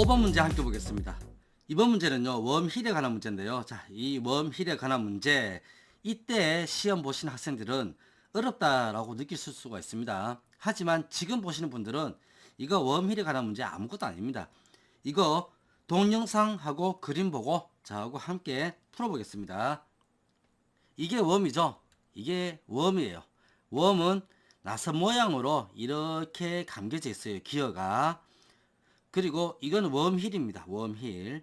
5번 문제 함께 보겠습니다. 이번 문제는요, 웜힐에 관한 문제인데요. 자, 이 웜힐에 관한 문제, 이때 시험 보신 학생들은 어렵다라고 느낄 수가 있습니다. 하지만 지금 보시는 분들은 이거 웜힐에 관한 문제 아무것도 아닙니다. 이거 동영상하고 그림 보고 저하고 함께 풀어보겠습니다. 이게 웜이죠. 이게 웜이에요. 웜은 나선 모양으로 이렇게 감겨져 있어요. 기어가. 그리고 이건 웜힐입니다. 웜힐.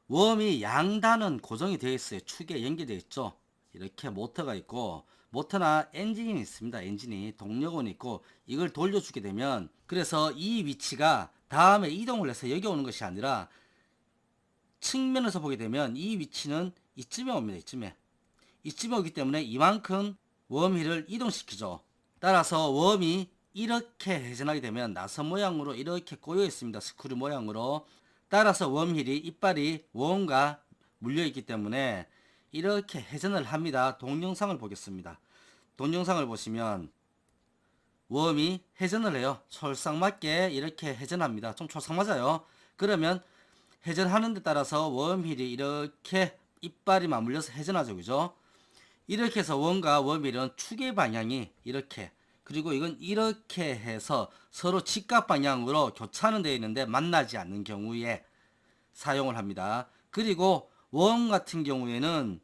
웜이 양단은 고정이 되어 있어요. 축에 연결되어 있죠. 이렇게 모터가 있고, 모터나 엔진이 있습니다. 엔진이 동력원이 있고, 이걸 돌려주게 되면, 그래서 이 위치가 다음에 이동을 해서 여기 오는 것이 아니라 측면에서 보게 되면 이 위치는 이쯤에 옵니다. 이쯤에 오기 때문에 이만큼 웜힐을 이동시키죠. 따라서 웜이 이렇게 회전하게 되면 나선 모양으로 이렇게 꼬여 있습니다. 스크류 모양으로. 따라서 웜힐이 이빨이 웜과 물려 있기 때문에 이렇게 회전을 합니다. 동영상을 보겠습니다. 동영상을 보시면 웜이 회전을 해요. 촐싹맞게 이렇게 회전합니다. 좀 촐싹 맞아요. 그러면 회전하는 데 따라서 웜힐이 이렇게 이빨이 맞물려서 회전하죠. 그죠? 이렇게 해서 웜과 웜힐은 축의 방향이 이렇게, 그리고 이건 이렇게 해서 서로 직각 방향으로 교차하는 되어 있는데 만나지 않는 경우에 사용을 합니다. 그리고 웜 같은 경우에는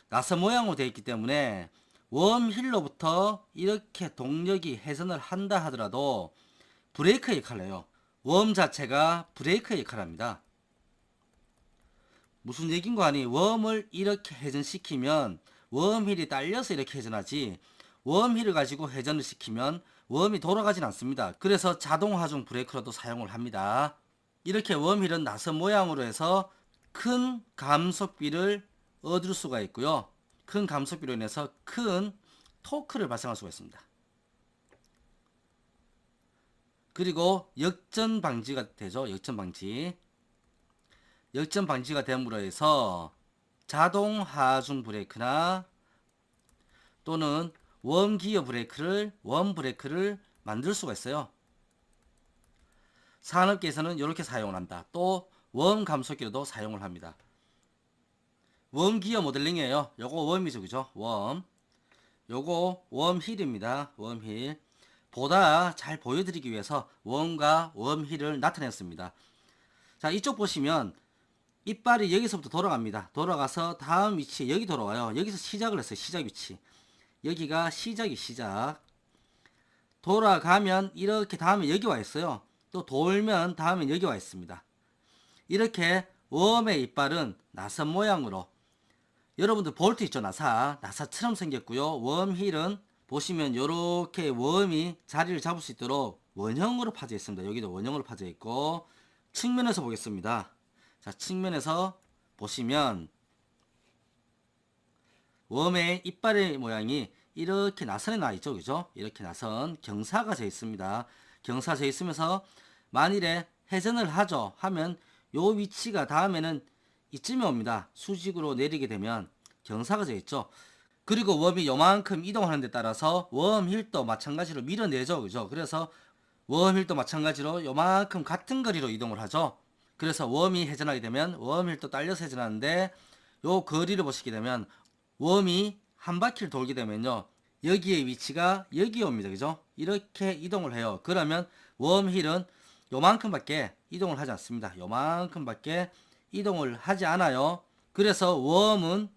나선 모양으로 되어 있기 때문에 웜힐로부터 이렇게 동력이 회전을 한다 하더라도 브레이크 역할을 해요. 웜 자체가 브레이크 역할을 합니다. 무슨 얘긴가 하니, 웜을 이렇게 회전시키면 웜힐이 딸려서 이렇게 회전하지, 웜힐을 가지고 회전을 시키면 웜이 돌아가진 않습니다. 그래서 자동 하중 브레이크로도 사용을 합니다. 이렇게 웜힐은 나선 모양으로 해서 큰 감속비를 얻을 수가 있고요. 큰 감속비로 인해서 큰 토크를 발생할 수가 있습니다. 그리고 역전 방지가 되죠. 역전 방지가 됨으로 해서 자동 하중 브레이크나 또는 웜 기어 브레이크를, 웜 브레이크를 만들 수가 있어요. 산업계에서는 이렇게 사용을 한다. 또 웜 감속기로도 사용을 합니다. 웜 기어 모델링이에요. 요거 웜이죠. 그죠? 웜. 요거 웜힐입니다. 웜힐. 보다 잘 보여드리기 위해서 웜과 웜힐을 나타냈습니다. 자, 이쪽 보시면 이빨이 여기서부터 돌아갑니다. 돌아가서 다음 위치에 여기 돌아와요. 여기서 시작을 했어요. 시작 위치. 여기가 시작. 돌아가면 이렇게 다음에 여기 와 있어요. 또 돌면 다음에 여기 와 있습니다. 이렇게 웜의 이빨은 나선 모양으로, 여러분들 볼트 있죠. 나사처럼 생겼고요. 웜힐은 보시면 이렇게 웜이 자리를 잡을 수 있도록 원형으로 파져 있습니다. 여기도 원형으로 파져 있고, 측면에서 보겠습니다. 자, 측면에서 보시면 웜의 이빨의 모양이 이렇게 나선에 나 있죠. 그죠? 이렇게 나선 경사가 져 있습니다. 경사 져 있으면서 만일에 회전을 하죠 하면 요 위치가 다음에는 이쯤에 옵니다. 수직으로 내리게 되면 경사가 져 있죠. 그리고 웜이 요만큼 이동하는 데 따라서 웜힐도 마찬가지로 밀어내죠. 그죠? 그래서 웜힐도 마찬가지로 요만큼 같은 거리로 이동을 하죠. 그래서 웜이 회전하게 되면 웜힐도 딸려서 회전하는데, 요 거리를 보시게 되면 웜이 한 바퀴를 돌게 되면요, 여기의 위치가 여기 옵니다. 그죠? 이렇게 이동을 해요. 그러면 웜힐은 요만큼밖에 이동을 하지 않습니다. 요만큼밖에 이동을 하지 않아요. 그래서 웜은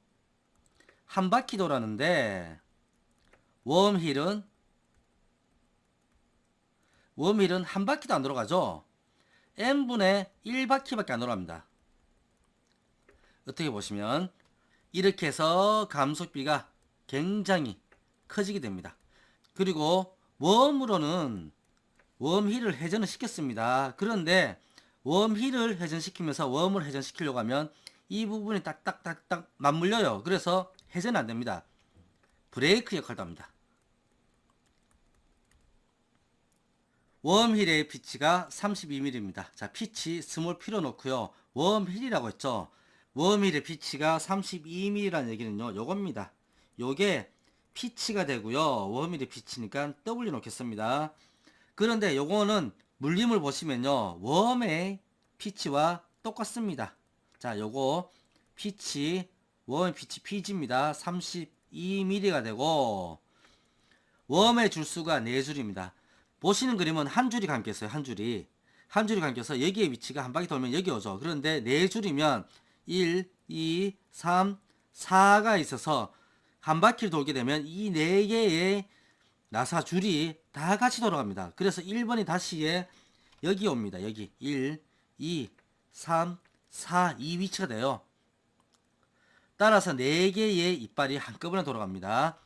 한 바퀴 돌았는데 웜힐은 한 바퀴도 안 돌아가죠. n분의 1바퀴밖에 안 돌아갑니다. 어떻게 보시면 이렇게 해서 감속비가 굉장히 커지게 됩니다. 그리고 웜으로는 웜힐을 회전을 시켰습니다. 그런데 웜힐을 회전시키면서 웜을 회전시키려고 하면 이 부분이 딱딱딱딱 맞물려요. 그래서 회전이 안 됩니다. 브레이크 역할도 합니다. 웜힐의 피치가 32mm입니다. 자, 피치 스몰 P로 놓고요. 웜힐이라고 했죠. 웜힐의 피치가 32mm라는 얘기는요, 요겁니다. 요게 피치가 되고요. 웜힐의 피치니까 W 놓겠습니다. 그런데 요거는 물림을 보시면요. 웜의 피치와 똑같습니다. 자, 요거 피치, 웜의 피치 PG입니다. 32mm가 되고 웜의 줄수가 4줄입니다. 보시는 그림은 한 줄이 감겼어요. 한 줄이. 한 줄이 감겨서 여기에 위치가 한 바퀴 돌면 여기 오죠. 그런데 4줄이면 1, 2, 3, 4가 있어서 한 바퀴를 돌게 되면 이 4개의 나사 줄이 다 같이 돌아갑니다. 그래서 1번이 다시 여기 옵니다. 여기 1, 2, 3, 4, 이 위치가 돼요. 따라서 4개의 이빨이 한꺼번에 돌아갑니다.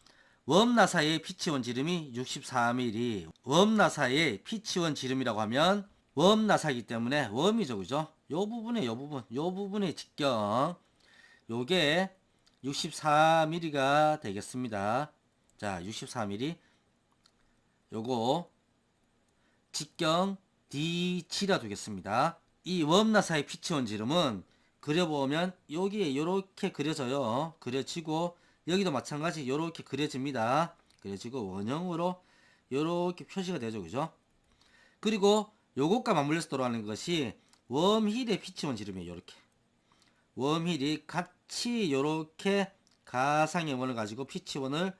웜나사의 피치원 지름이 64mm. 웜나사의 피치원 지름이라고 하면 웜나사이기 때문에 웜이죠. 그죠? 요 부분의 직경. 요게 64mm가 되겠습니다. 자, 64mm. 요거 직경 D7라 두겠습니다. 이 웜나사의 피치원 지름은 그려보면 여기에 이렇게 그려져요. 그려지고 여기도 마찬가지 이렇게 그려집니다. 그려지고 원형으로 이렇게 표시가 되죠. 그죠? 그리고 요것과 맞물려서 돌아가는 것이 웜힐의 피치원 지름이에요. 이렇게 웜힐이 같이 이렇게 가상의 원을 가지고 피치원을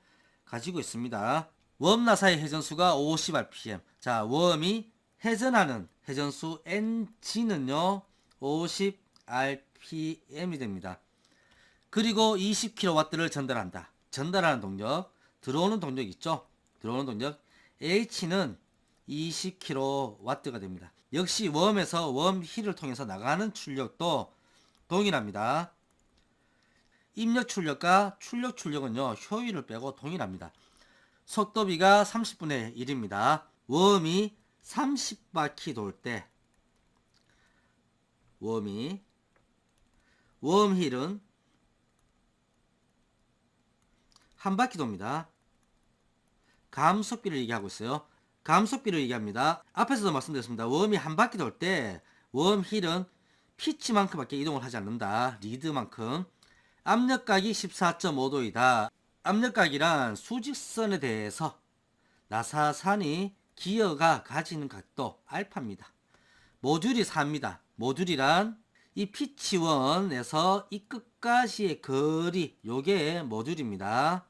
가지고 있습니다. 웜나사의 회전수가 50rpm. 자, 웜이 회전하는 회전수 NG는요 50rpm이 됩니다. 그리고 20kW를 전달한다. 전달하는 동력, 들어오는 동력 있죠? 들어오는 동력 H는 20kW가 됩니다. 역시 웜에서 웜힐을 통해서 나가는 출력도 동일합니다. 입력 출력과 출력 출력은요 효율을 빼고 동일합니다. 속도비가 30분의 1입니다. 웜이 30바퀴 돌 때 웜힐은 한 바퀴 돕니다. 감속비를 얘기하고 있어요. 감속비를 얘기합니다. 앞에서도 말씀드렸습니다. 웜이 한 바퀴 돌 때 웜힐은 피치만큼밖에 이동을 하지 않는다. 리드만큼. 압력각이 14.5도이다. 압력각이란 수직선에 대해서 나사산이 기어가 가지는 각도 알파입니다. 모듈이 4입니다. 모듈이란 이 피치원에서 이 끝까지의 거리, 요게 모듈입니다.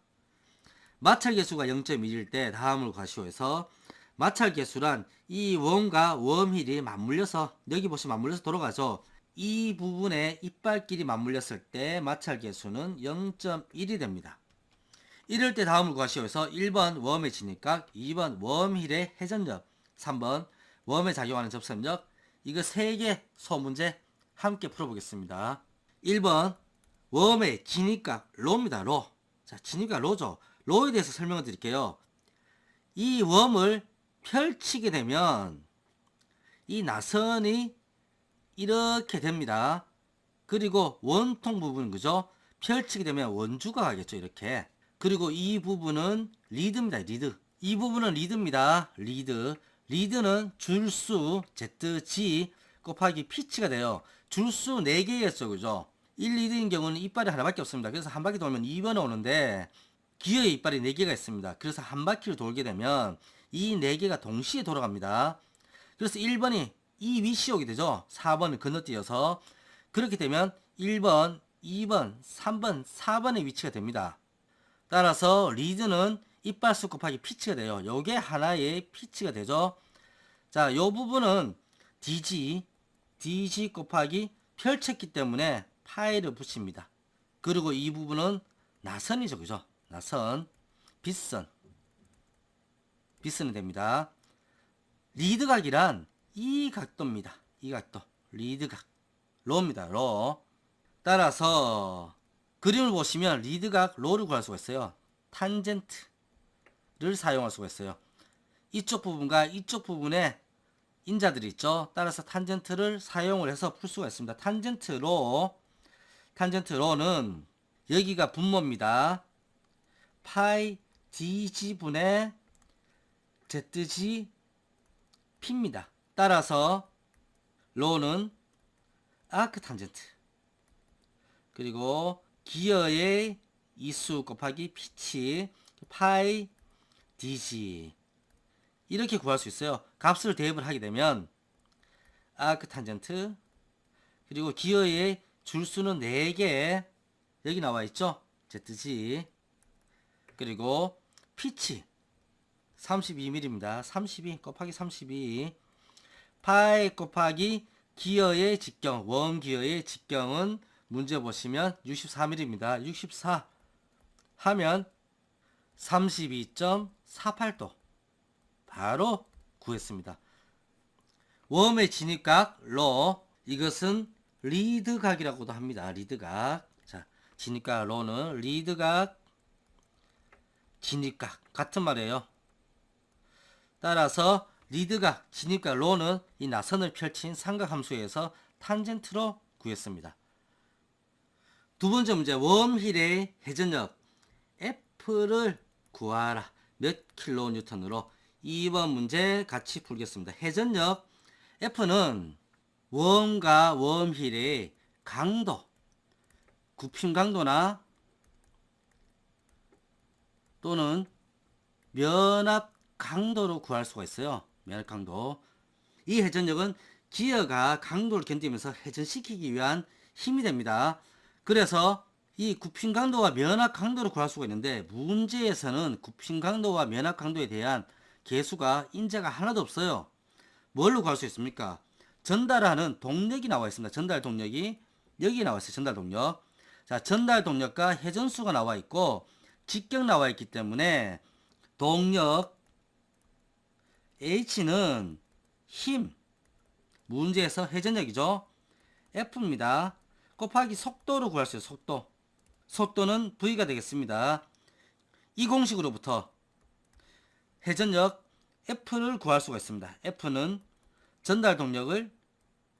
마찰 계수가 0.1일 때 다음을 과시호해서 마찰 계수란 이 웜과 웜힐이 맞물려서 여기 보시면 맞물려서 돌아가죠. 이 부분에 이빨끼리 맞물렸을 때 마찰 계수는 0.1이 됩니다. 이럴 때 다음을 과시호해서 1번 웜의 진입각, 2번 웜힐의 회전력, 3번 웜에 작용하는 접선력. 이거 3개 소문제 함께 풀어보겠습니다. 1번 웜의 진입각 로입니다. 로. 자, 진입각 로죠. 로에 대해서 설명을 드릴게요. 이 웜을 펼치게 되면 이 나선이 이렇게 됩니다. 그리고 원통 부분 그죠? 펼치게 되면 원주가 가겠죠. 이렇게. 그리고 이 부분은 리드입니다. 리드. 이 부분은 리드입니다. 리드. 리드는 줄수 ZG 곱하기 피치가 돼요. 줄수 4개였죠. 그죠? 1리드인 경우는 이빨이 하나밖에 없습니다. 그래서 한 바퀴 돌면 2번에 오는데 기어의 이빨이 4개가 있습니다. 그래서 한 바퀴를 돌게 되면 이 4개가 동시에 돌아갑니다. 그래서 1번이 이 위치 오게 되죠. 4번을 건너뛰어서. 그렇게 되면 1번, 2번, 3번, 4번의 위치가 됩니다. 따라서 리드는 이빨수 곱하기 피치가 돼요. 요게 하나의 피치가 되죠. 자, 요 부분은 DG 곱하기 펼쳤기 때문에 파이를 붙입니다. 그리고 이 부분은 나선이죠. 그죠? 나선, 빗선이 됩니다. 리드각이란 이 각도입니다. 이 각도. 리드각. 로입니다. 로. 따라서 그림을 보시면 리드각 로를 구할 수가 있어요. 탄젠트를 사용할 수가 있어요. 이쪽 부분과 이쪽 부분에 인자들이 있죠. 따라서 탄젠트를 사용을 해서 풀 수가 있습니다. 탄젠트로는 여기가 분모입니다. 파이 dg분의 zg p입니다. 따라서 로는 아크 탄젠트 그리고 기어의 이수 곱하기 피치 파이 dg 이렇게 구할 수 있어요. 값을 대입을 하게 되면 아크 탄젠트 그리고 기어의 줄수는 4개 여기 나와 있죠. ZG 그리고 피치 32mm입니다. 32 곱하기 32 파이 곱하기 기어의 직경 웜 기어의 직경은 문제 보시면 64mm입니다. 64 하면 32.48도 바로 구했습니다. 웜의 진입각 로 이것은 리드각이라고도 합니다. 리드각. 자, 진입각 로는 리드각 진입각 같은 말이에요. 따라서 리드각 진입각 로는 이 나선을 펼친 삼각함수에서 탄젠트로 구했습니다. 두 번째 문제 웜힐의 회전력 F를 구하라. 몇 킬로뉴턴으로 2번 문제 같이 풀겠습니다. 회전력 F는 웜과 웜힐의 강도, 굽힘 강도나 또는 면압 강도로 구할 수가 있어요. 면압 강도. 이 회전력은 기어가 강도를 견디면서 회전시키기 위한 힘이 됩니다. 그래서 이 굽힘 강도와 면압 강도를 구할 수가 있는데 문제에서는 굽힘 강도와 면압 강도에 대한 계수가 인자가 하나도 없어요. 뭘로 구할 수 있습니까? 전달하는 동력이 나와 있습니다. 전달 동력이 여기 나와 있어요. 전달 동력. 자, 전달 동력과 회전수가 나와 있고 직경 나와 있기 때문에 동력 H는 힘 문제에서 회전력이죠. F입니다. 곱하기 속도로 구할 수 있어요. 속도. 속도는 V가 되겠습니다. 이 공식으로부터 회전력 F를 구할 수가 있습니다. F는 전달 동력을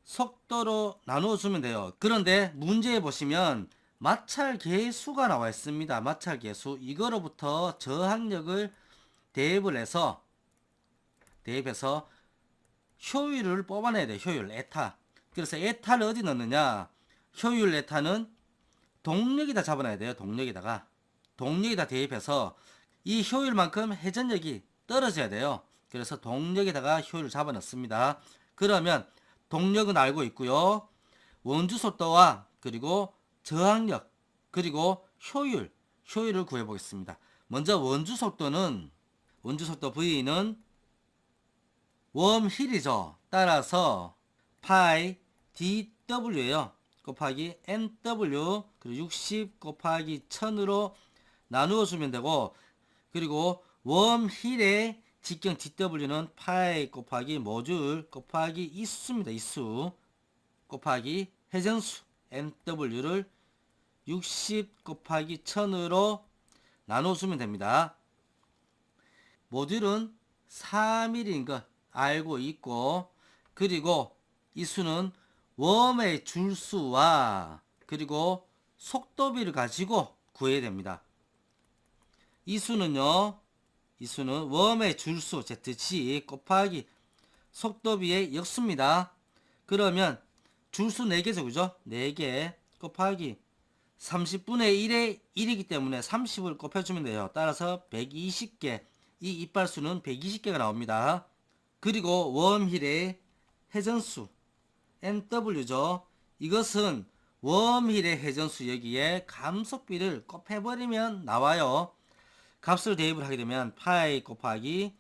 속도로 나누어 주면 돼요. 그런데 문제에 보시면 마찰 계수가 나와 있습니다. 마찰 계수. 이거로부터 저항력을 대입해서 효율을 뽑아내야 돼요. 효율, 에타. 그래서 에타를 어디 넣느냐? 효율 에타는 동력에다 잡아놔야 돼요. 동력에다 대입해서 이 효율만큼 회전력이 떨어져야 돼요. 그래서 동력에다가 효율을 잡아넣습니다. 그러면 동력은 알고 있고요. 원주 속도와 그리고 저항력 그리고 효율을 구해 보겠습니다. 먼저 원주 속도 V는 웜힐이죠. 따라서 파이 dw예요. 곱하기 nw 그리고 60 곱하기 1000으로 나누어 주면 되고 그리고 웜힐의 직경 dw는 파이 곱하기 모듈 곱하기 이수입니다. 이수 곱하기 회전수 nw를 60 곱하기 1000으로 나누어 주면 됩니다. 모듈은 4mm인 것 알고 있고 그리고 이 수는 웜의 줄수와 그리고 속도비를 가지고 구해야 됩니다. 이 수는 웜의 줄수 ZG 곱하기 속도비의 역수입니다. 그러면 줄수 4개죠. 그죠? 4개 곱하기 30분의 1의 1이기 때문에 30을 곱해주면 돼요. 따라서 120개 이 이빨수는 120개가 나옵니다. 그리고 웜힐의 회전수 NW죠. 이것은 웜힐의 회전수 여기에 감속비를 곱해버리면 나와요. 값을 대입을 하게 되면 파이 곱하기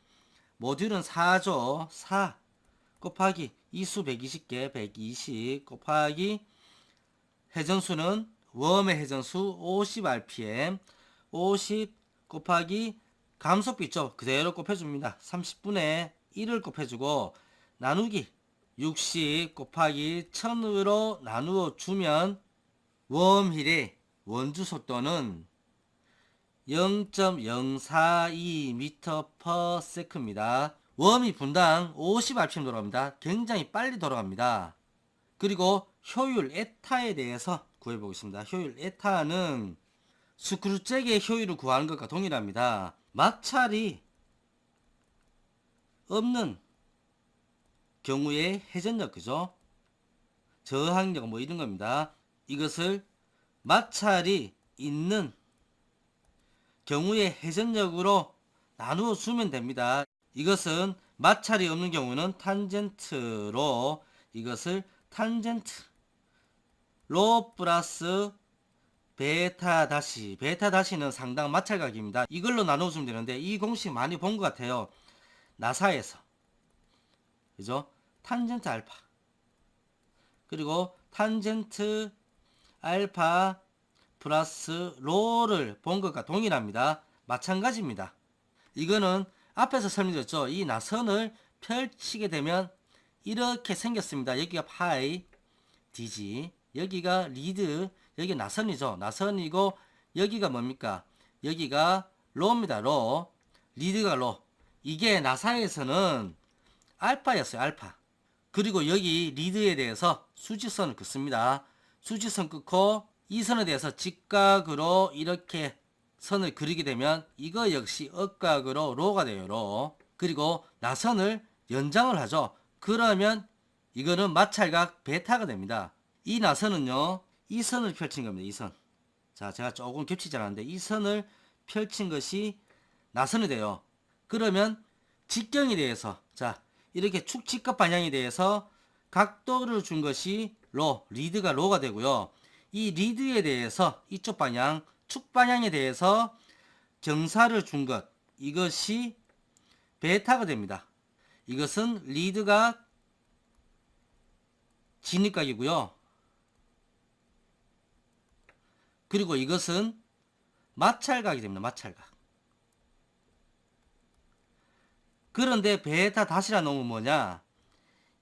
모듈은 4죠. 4 곱하기 이수 120개 120 곱하기 회전수는 웜의 회전수 50rpm 50 곱하기 감속비 있죠. 그대로 곱해줍니다. 30분의 1을 곱해주고 나누기 60 곱하기 1000으로 나누어 주면 웜힐의 원주 속도는 0.042m/s입니다. 웜이 분당 50rpm 돌아갑니다. 굉장히 빨리 돌아갑니다. 그리고 효율 에타에 대해서 구해보겠습니다. 효율 에타는 스크루잭의 효율을 구하는 것과 동일합니다. 마찰이 없는 경우의 회전력 그죠? 저항력 뭐 이런 겁니다. 이것을 마찰이 있는 경우의 회전력으로 나누어 주면 됩니다. 이것은 마찰이 없는 경우는 탄젠트로 이것을 탄젠트 로 플러스 베타 다시 베타 다시는 상당 마찰각입니다. 이걸로 나눠주면 되는데 이 공식 많이 본 것 같아요. 나사에서 그죠? 탄젠트 알파 그리고 탄젠트 알파 플러스 로를 본 것과 동일합니다. 마찬가지입니다. 이거는 앞에서 설명드렸죠. 이 나선을 펼치게 되면 이렇게 생겼습니다. 여기가 파이 D지, 여기가 리드, 여기 나선이죠. 나선이고 여기가 뭡니까? 여기가 로입니다. 로, 리드가 로. 이게 나사에서는 알파였어요. 알파. 그리고 여기 리드에 대해서 수직선을 긋습니다. 수직선 긋고 이 선에 대해서 직각으로 이렇게 선을 그리게 되면 이거 역시 억각으로 로가 돼요. 로. 그리고 나선을 연장을 하죠. 그러면 이거는 마찰각 베타가 됩니다. 이 나선은요, 이 선을 펼친 겁니다. 이 선. 자, 제가 조금 겹치지 않았는데 이 선을 펼친 것이 나선이 돼요. 그러면 직경에 대해서 자, 이렇게 축직각 방향에 대해서 각도를 준 것이 로, 리드가 로가 되고요. 이 리드에 대해서 이쪽 방향, 축 방향에 대해서 경사를 준 것, 이것이 베타가 됩니다. 이것은 리드가 진입각이고요. 그리고 이것은 마찰각이 됩니다. 마찰각. 그런데 베타 다시라 놓으면 뭐냐?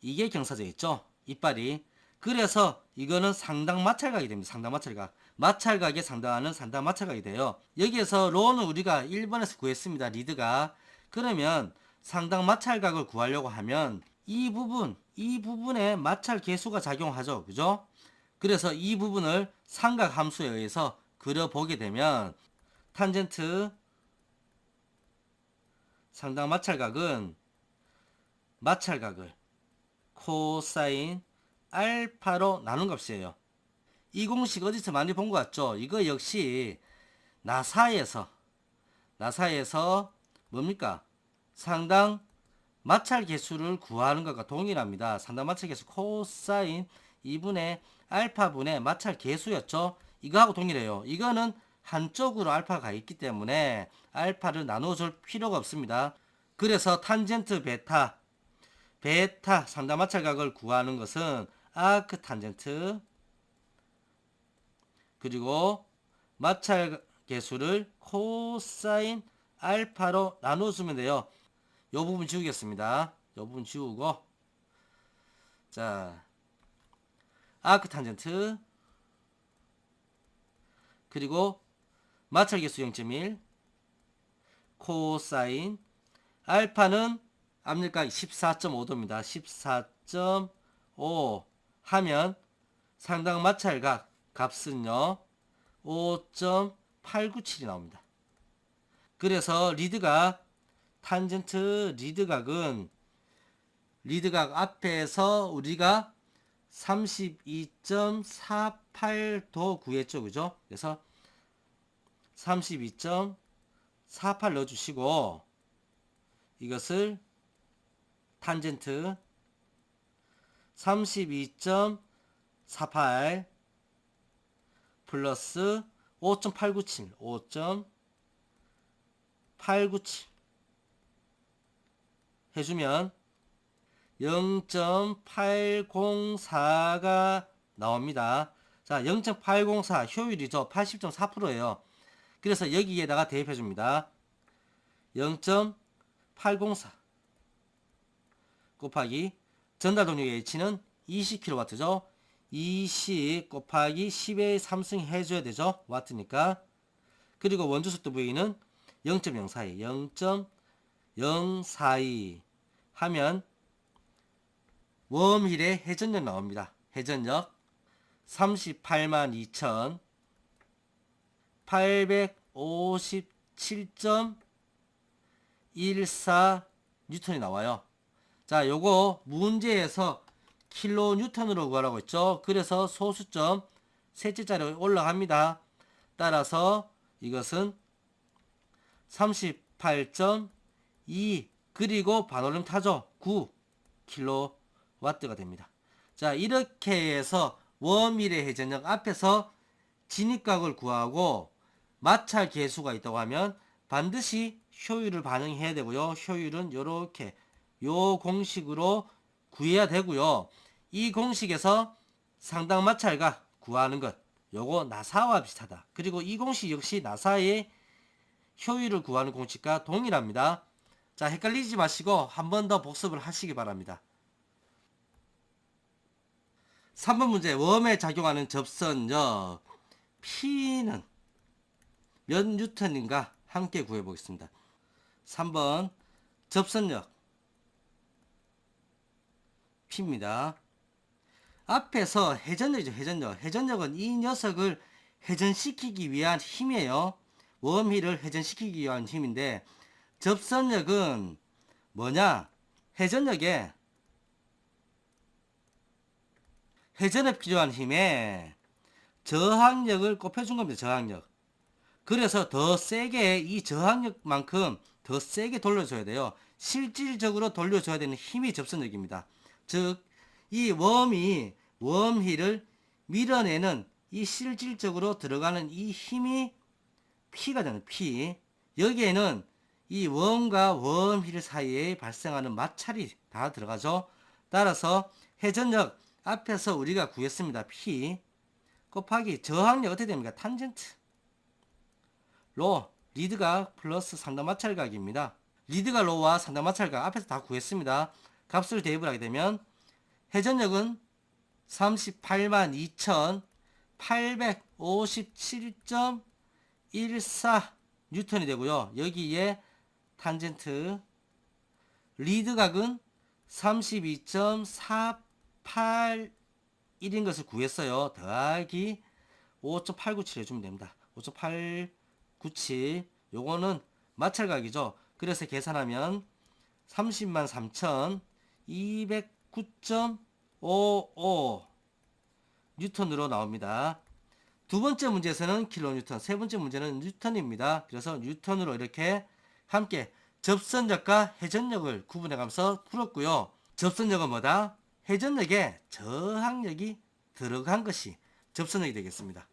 이게 경사져 있죠. 이빨이. 그래서 이거는 상당 마찰각이 됩니다. 상당 마찰각. 마찰각에 상당하는 상당 마찰각이 돼요. 여기에서 로는 우리가 1번에서 구했습니다. 리드가. 그러면 상당 마찰각을 구하려고 하면 이 부분에 마찰 계수가 작용하죠. 그죠? 그래서 이 부분을 삼각 함수에 의해서 그려보게 되면 탄젠트 상당 마찰각은 마찰각을 코사인 알파로 나눈 값이에요. 이 공식 어디서 많이 본 것 같죠? 이거 역시 나사에서 뭡니까? 상당 마찰 계수를 구하는 것과 동일합니다. 상당 마찰 계수 코사인 2분의 알파분의 마찰 계수였죠. 이거하고 동일해요. 이거는 한쪽으로 알파가 있기 때문에 알파를 나눠줄 필요가 없습니다. 그래서 탄젠트 베타 상당 마찰각을 구하는 것은 아크 탄젠트 그리고 마찰 계수를 코사인 알파로 나눠주면 돼요. 이 부분 지우겠습니다. 이 부분 지우고 자 아크 탄젠트 그리고 마찰 계수 0.1 코사인 알파는 압력각 14.5도입니다. 14.5 하면 상당 마찰각 값은요 5.897이 나옵니다. 그래서 탄젠트 리드각 앞에서 우리가 32.48도 구했죠. 그죠? 그래서 32.48 넣어주시고 이것을 탄젠트 32.48 플러스 5.897 해주면 0.804가 나옵니다. 자, 0.804 효율이죠. 80.4%예요. 그래서 여기에다가 대입해 줍니다. 0.804 곱하기 전달 동력 H는 20kW죠. 20 곱하기 10의 3승 해줘야 되죠. 와트니까. 그리고 원주 속도 V는 0.042 0.042 하면 웜힐의 회전력 나옵니다. 회전력 382,857.14 뉴턴이 나와요. 자, 요거 문제에서 킬로 뉴턴으로 구하라고 했죠. 그래서 소수점 셋째 자리에 올라갑니다. 따라서 이것은 38.2 그리고 반올림 타조 9kW가 됩니다. 자, 이렇게 해서 워밀의 회전력 앞에서 진입각을 구하고 마찰 계수가 있다고 하면 반드시 효율을 반영해야 되고요. 효율은 이렇게 요 공식으로 구해야 되고요. 이 공식에서 상당 마찰각 구하는 것, 요거 나사와 비슷하다. 그리고 이 공식 역시 나사의 효율을 구하는 공식과 동일합니다. 자, 헷갈리지 마시고 한 번 더 복습을 하시기 바랍니다. 3번 문제, 웜에 작용하는 접선력 P는 몇 뉴턴인가 함께 구해보겠습니다. 3번 접선력 P입니다. 앞에서 회전력이죠. 회전력은 이 녀석을 회전시키기 위한 힘이에요. 웜힐을 회전시키기 위한 힘인데, 접선력은 뭐냐? 회전에 필요한 힘에 저항력을 곱해준 겁니다. 저항력. 그래서 더 세게, 이 저항력만큼 더 세게 돌려줘야 돼요. 실질적으로 돌려줘야 되는 힘이 접선력입니다. 즉, 이 웜힐을 밀어내는 이 실질적으로 들어가는 이 힘이 P가 되는 P. 여기에는 이 웜과 웜힐 사이에 발생하는 마찰이 다 들어가죠. 따라서 회전력 앞에서 우리가 구했습니다. P 곱하기 저항력 어떻게 됩니까? 탄젠트 로 리드각 플러스 상당 마찰각입니다. 리드각 로와 상당 마찰각 앞에서 다 구했습니다. 값을 대입을 하게 되면 회전력은 382,857.14 뉴턴이 되고요. 여기에 탄젠트 리드각은 32.481인 것을 구했어요. 더하기 5.897 해주면 됩니다. 5.897 요거는 마찰각이죠. 그래서 계산하면 302,209.55 뉴턴으로 나옵니다. 두 번째 문제에서는 킬로뉴턴, 세 번째 문제는 뉴턴입니다. 그래서 뉴턴으로 이렇게 함께 접선력과 회전력을 구분해가면서 풀었고요. 접선력은 뭐다? 회전력에 저항력이 들어간 것이 접선력이 되겠습니다.